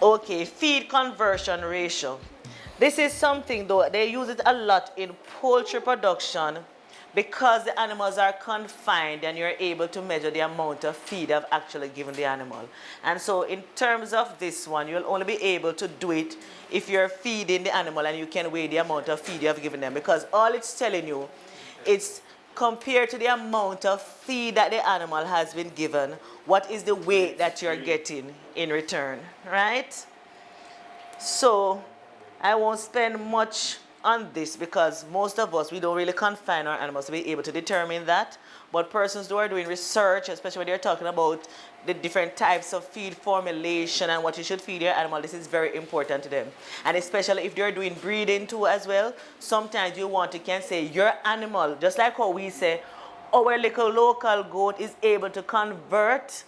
Okay, feed conversion ratio. This is something though, they use it a lot in poultry production because the animals are confined and you're able to measure the amount of feed I've actually given the animal. And so in terms of this one, you'll only be able to do it if you're feeding the animal and you can weigh the amount of feed you have given them, because all it's telling you, it's compared to the amount of feed that the animal has been given, what is the weight that you're getting in return, right? So I won't spend much on this because most of us, we don't really confine our animals to be able to determine that. But persons who are doing research, especially when they're talking about the different types of feed formulation and what you should feed your animal, this is very important to them. And especially if they're doing breeding too as well, sometimes you want to can say your animal, just like how we say, our little local goat is able to convert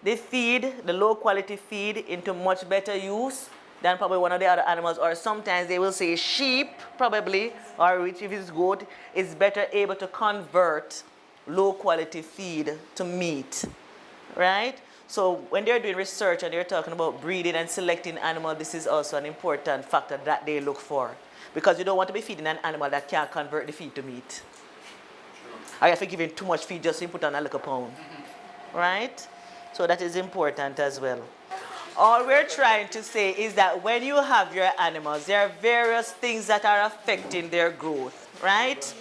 the feed, the low quality feed, into much better use than probably one of the other animals. Or sometimes they will say sheep probably, or which if it's goat, is better able to convert low quality feed to meat, right? So when they're doing research and they're talking about breeding and selecting animals, this is also an important factor that they look for, because you don't want to be feeding an animal that can't convert the feed to meat. Or if you're giving too much feed just to put on a little pound, right? So that is important as well. All we're trying to say is that when you have your animals, there are various things that are affecting their growth, right?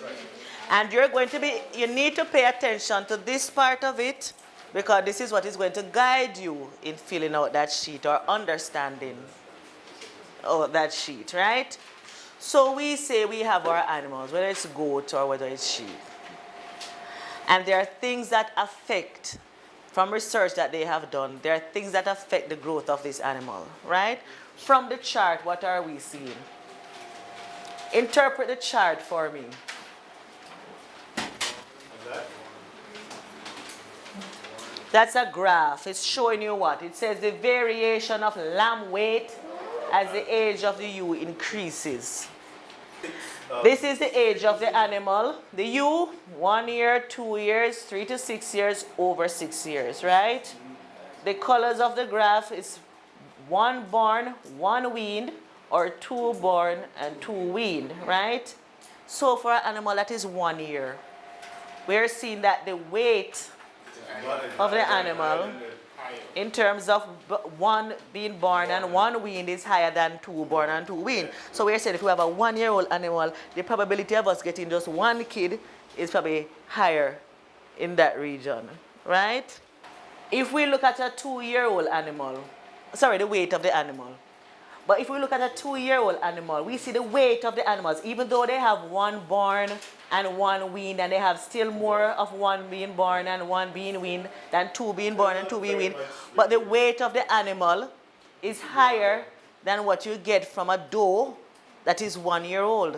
And you need to pay attention to this part of it, because this is what is going to guide you in filling out that sheet or understanding that sheet, right? So we say we have our animals, whether it's goat or whether it's sheep. And there are things that affect, from research that they have done, there are things that affect the growth of this animal, right? From the chart, what are we seeing? Interpret the chart for me. That's a graph. It's showing you what? It says the variation of lamb weight as the age of the ewe increases. This is the age of the animal. The ewe, 1 year, 2 years, 3 to 6 years, over 6 years, right? The colors of the graph is 1 born, 1 weaned, or 2 born and 2 weaned, right? So for an animal that is 1 year, we're seeing that the weight of the animal in terms of 1 being born and 1 weaned is higher than 2 born and 2 weaned. So we're saying if we have a 1-year-old animal, the probability of us getting just 1 kid is probably higher in that region, right? If we look at a 2-year-old animal, sorry, the weight of the animal. But if we look at a 2-year-old animal, we see the weight of the animals, even though they have 1 born and 1 weaned, and they have still more of 1 being born and 1 being weaned than 2 being born and 2 being weaned. But the weight of the animal is higher than what you get from a doe that is 1 year old.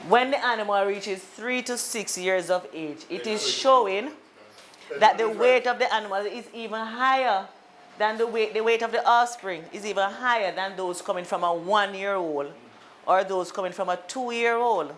When the animal reaches 3 to 6 years of age, it is showing that the weight of the animal is even higher than the weight of the offspring is even higher than those coming from a 1-year-old or those coming from a 2-year-old.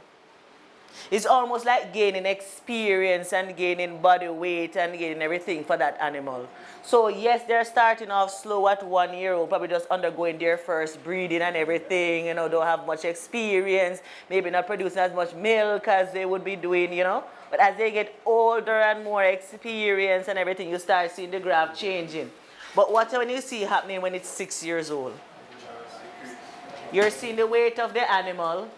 It's almost like gaining experience and gaining body weight and gaining everything for that animal. So yes, they're starting off slow at 1-year-old, probably just undergoing their first breeding and everything, don't have much experience, maybe not producing as much milk as they would be doing, But as they get older and more experience and everything, you start seeing the graph changing. But what when you see happening when it's 6 years old? You're seeing the weight of the animal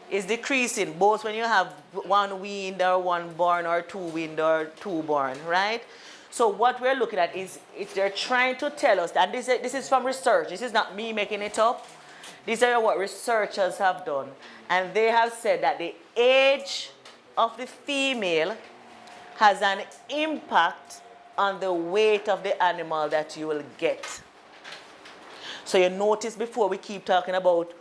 is decreasing, both when you have 1 weaned or 1 born or 2 weaned or 2 born, right? So what we're looking at is they're trying to tell us, and this is from research, this is not me making it up, these are what researchers have done. And they have said that the age of the female has an impact on the weight of the animal that you will get. So you notice before we keep talking about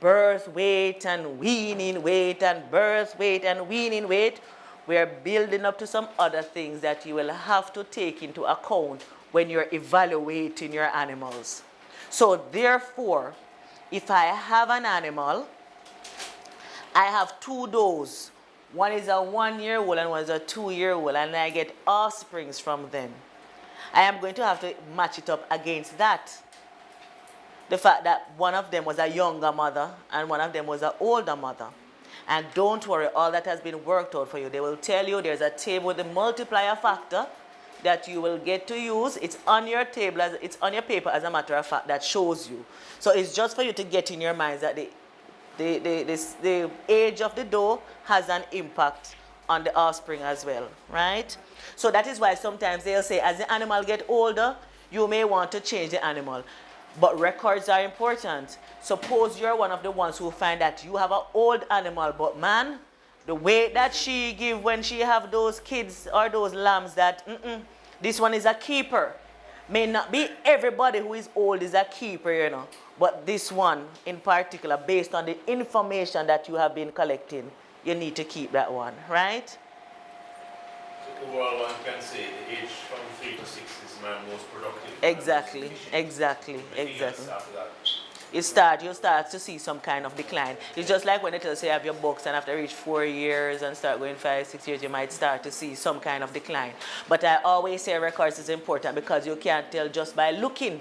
birth weight and weaning weight and birth weight and weaning weight, we are building up to some other things that you will have to take into account when you're evaluating your animals. So therefore, if I have an animal, I have 2 does, One is a 1-year-old and one is a 2-year-old, and I get offsprings from them. I am going to have to match it up against that. The fact that one of them was a younger mother and one of them was an older mother. And don't worry, all that has been worked out for you. They will tell you there's a table with the multiplier factor that you will get to use. It's on your table, it's on your paper, as a matter of fact, that shows you. So it's just for you to get in your minds that the age of the doe has an impact on the offspring as well, right? So that is why sometimes they'll say, as the animal get older, you may want to change the animal. But records are important. Suppose you're one of the ones who find that you have an old animal, but man, the weight that she give when she have those kids or those lambs, that this one is a keeper. May not be everybody who is old is a keeper, you know, but this one in particular, based on the information that you have been collecting, you need to keep that one, right? So overall, one can say the age from 3 to 6 is my most productive. Exactly. You start to see some kind of decline. It's just like when they tell you have your bucks and after you reach 4 years and start going 5, 6 years, you might start to see some kind of decline. But I always say records is important because you can't tell just by looking.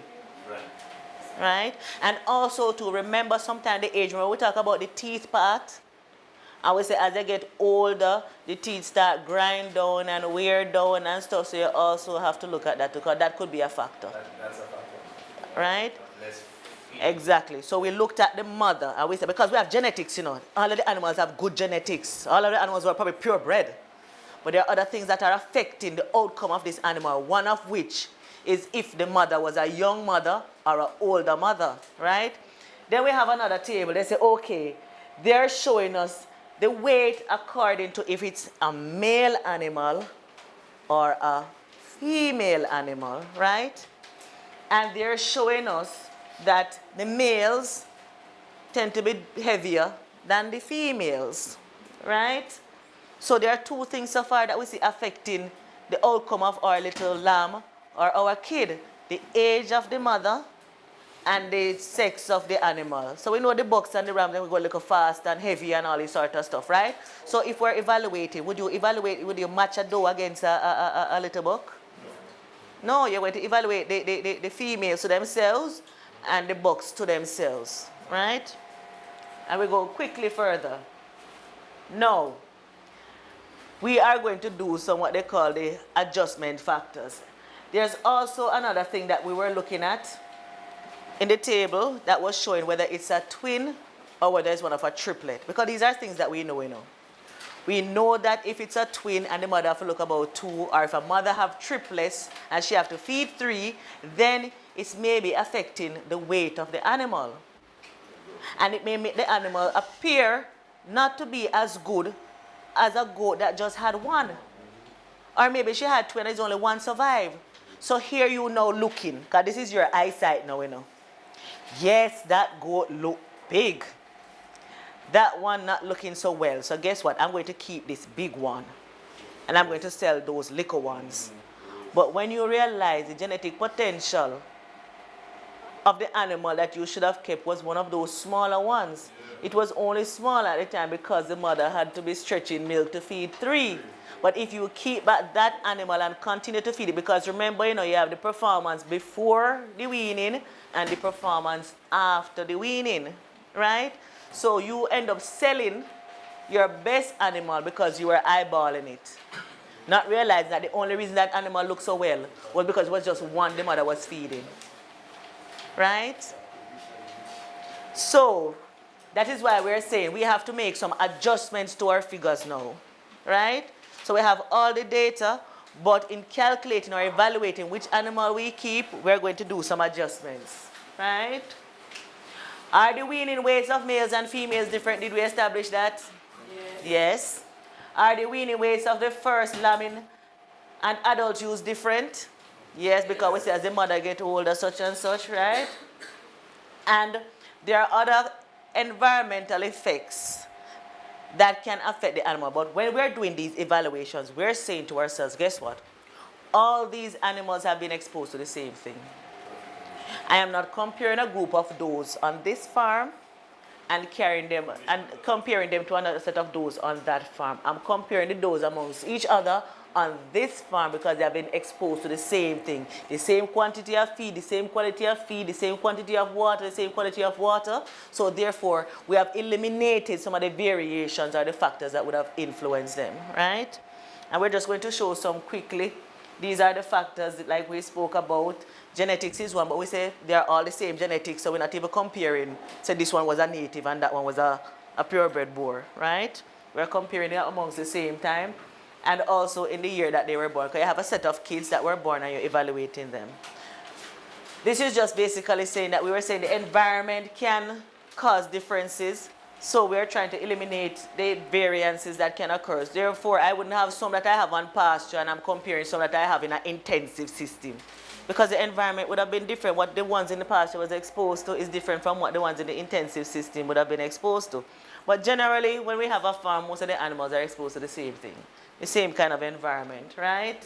Right? And also to remember sometimes the age, when we talk about the teeth part, I would say as they get older, the teeth start grind down and wear down and stuff, so you also have to look at that because that could be a factor. That's a factor. Right? Exactly. So we looked at the mother, and we said, because we have genetics, you know, all of the animals have good genetics. All of the animals were probably purebred. But there are other things that are affecting the outcome of this animal, one of which is if the mother was a young mother or an older mother, right? Then we have another table. They say, okay, they're showing us the weight according to if it's a male animal or a female animal, right? And they're showing us that the males tend to be heavier than the females, right? So there are two things so far that we see affecting the outcome of our little lamb or our kid: the age of the mother and the sex of the animal. So we know the bucks and the ram, then we go a little fast and heavy and all this sort of stuff, right? So if we're evaluating, would you match a doe against a little buck? No, you're going to evaluate the females to themselves and the bucks to themselves, right? And we go quickly further. Now, we are going to do some what they call the adjustment factors. There's also another thing that we were looking at in the table that was showing whether it's a twin or whether it's one of a triplet. Because these are things that we know, We know that if it's a twin and the mother have to look about 2, or if a mother have triplets and she have to feed 3, then it's maybe affecting the weight of the animal. And it may make the animal appear not to be as good as a goat that just had 1. Or maybe she had 2 and there's only 1 survive. So here you now looking, because this is your eyesight now, Yes, that goat look big. That one not looking so well. So guess what? I'm going to keep this big one. And I'm going to sell those little ones. But when you realize the genetic potential of the animal that you should have kept was one of those smaller ones. It was only small at the time because the mother had to be stretching milk to feed 3. But if you keep back that animal and continue to feed it, because remember, you have the performance before the weaning and the performance after the weaning, right? So you end up selling your best animal because you were eyeballing it. Not realizing that the only reason that animal looked so well was because it was just one the mother was feeding. Right? So that is why we're saying we have to make some adjustments to our figures now. Right? So we have all the data, but in calculating or evaluating which animal we keep, we're going to do some adjustments. Right? Are the weaning weights of males and females different? Did we establish that? Yes. Are the weaning weights of the first lambing and adult ewes different? Yes, because we say as the mother gets older, such and such, right? And there are other environmental effects that can affect the animal. But when we're doing these evaluations, we're saying to ourselves, guess what? All these animals have been exposed to the same thing. I am not comparing a group of those on this farm and carrying them and comparing them to another set of does on that farm. I'm comparing the does amongst each other on this farm because they have been exposed to the same thing. The same quantity of feed, the same quality of feed, the same quantity of water, the same quality of water. So therefore, we have eliminated some of the variations or the factors that would have influenced them, right? And we're just going to show some quickly. These are the factors that, like we spoke about. Genetics is one, but we say they're all the same genetics, so we're not even comparing. So this one was a native and that one was a purebred boar, right? We're comparing them amongst the same time and also in the year that they were born. Because you have a set of kids that were born and you're evaluating them. This is just basically saying that we were saying the environment can cause differences. So we're trying to eliminate the variances that can occur. Therefore, I wouldn't have some that I have on pasture and I'm comparing some that I have in an intensive system. Because the environment would have been different. What the ones in the pasture was exposed to is different from what the ones in the intensive system would have been exposed to. But generally, when we have a farm, most of the animals are exposed to the same thing. The same kind of environment, right?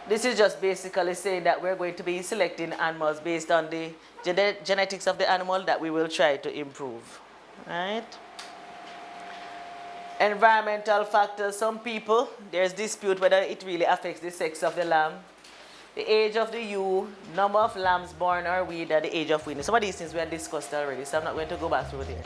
This is just basically saying that we're going to be selecting animals based on the genetics of the animal that we will try to improve. Right? Environmental factors. Some people, there's dispute whether it really affects the sex of the lamb. The age of the ewe, number of lambs born or weaned at the age of weaning. Some of these things we have discussed already, so I'm not going to go back through there.